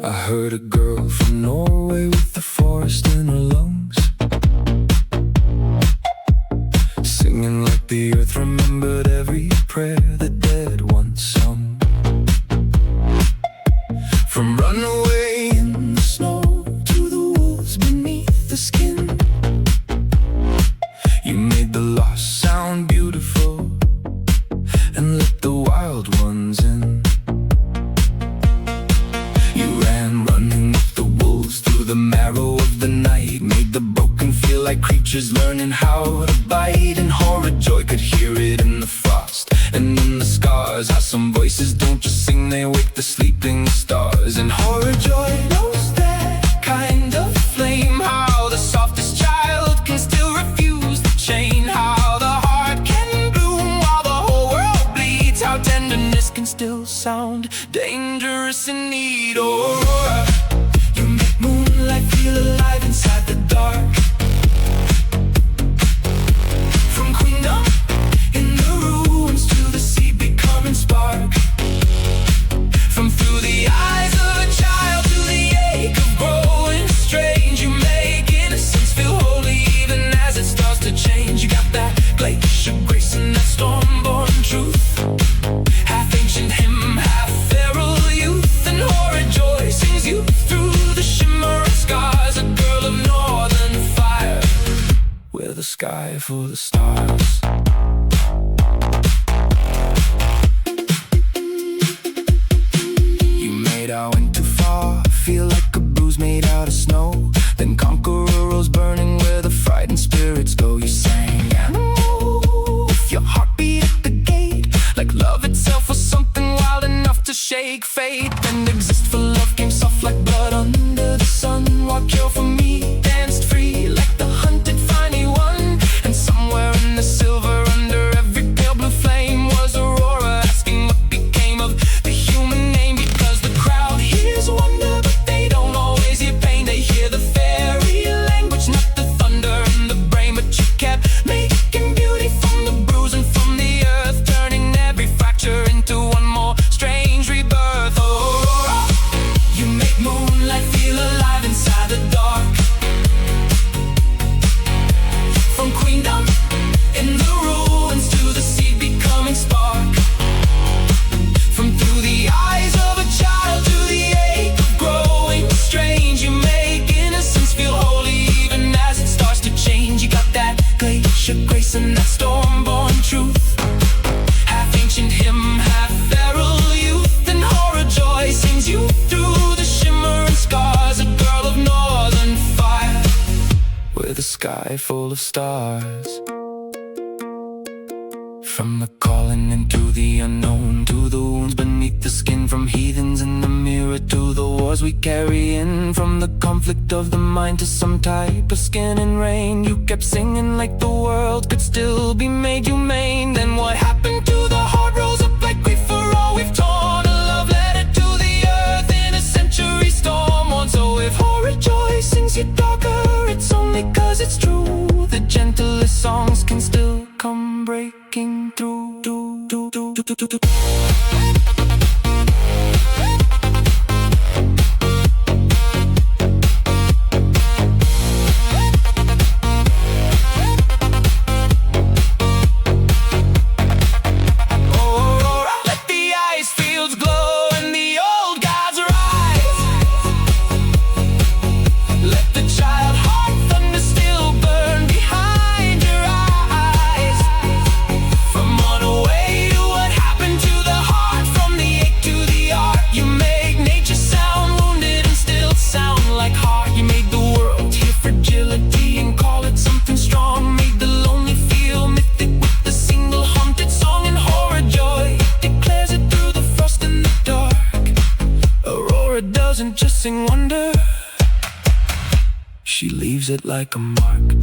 I heard a girl from Norway with the forest in her lungs, singing like the earth remembered every prayer the dead once sung. From runaway in the snow to the wolves beneath the skin, you made the lost sound beautiful and let the wild ones in. You ran running with the wolves through the marrow of the night, made the broken feel like creatures learning how to bite. And Horrorjoy could hear it in the frost and in the scars, how some voices don't just sing, they wake the sleeping stars. And Horrorjoy knows that kind of flame, how the softest child can still refuse the chain, how the heart can bloom while the whole world bleeds, how tenderness can still sound dangerous in need. Aurora, you make moonlight feel alive inside the dark. From queendom in the ruins to the sea becoming spark. From through the eyes of a child to the ache of growing strange, you make innocence feel holy even as it starts to change. You got that glacier grace and that storm-born truth, half ancient hymn, half feral youth. And Horrorjoy sings you through the shimmer of scars, a girl of northern fire with a sky full of stars. You made our winter far feel like a bruise made out of snow, then conquer a rose burning where the frightened spirits go. You sang animal with your heartbeat at the gate, like love itself was something wild enough to shake fate. And exist for love came soft like blood under the sun, while cure for me danced free like the hunted finally won. And somewhere in the silver under every pale blue flame was Aurora, asking what became of the human name. Because the crowd hears wonder, but they don't always hear pain. They hear the fairy language, not the thunder in the brain. But you kept making beauty from the bruise and from the earth, turning every fracture into one more strange rebirth. Aurora, you make moonlight feel alive inside the dark. From queendom in the ruins to the sea becoming spark. From through the eyes of a child to the ache of growing strange, you make innocence feel holy even as it starts to change. You got that glacier grace and that storm-born truth, half ancient hymn, half feral youth. And Horrorjoy sings you through the shimmer and scars, a girl of northern fire with a sky full of stars. From the calling into the unknown to the wounds beneath the skin, from heathens in the mirror to the wars we carry in, from the conflict of the mind to some type of skin and rain, you kept singing like the world could still be made humane. Then what happened to the heart rose up like grief for all we've torn, a love letter to the earth in a century storm worn. So if Horrorjoy sings you darker, it's only cause it's true. The gentlest songs can still come breaking through. Doesn't just sing wonder, she leaves it like a mark.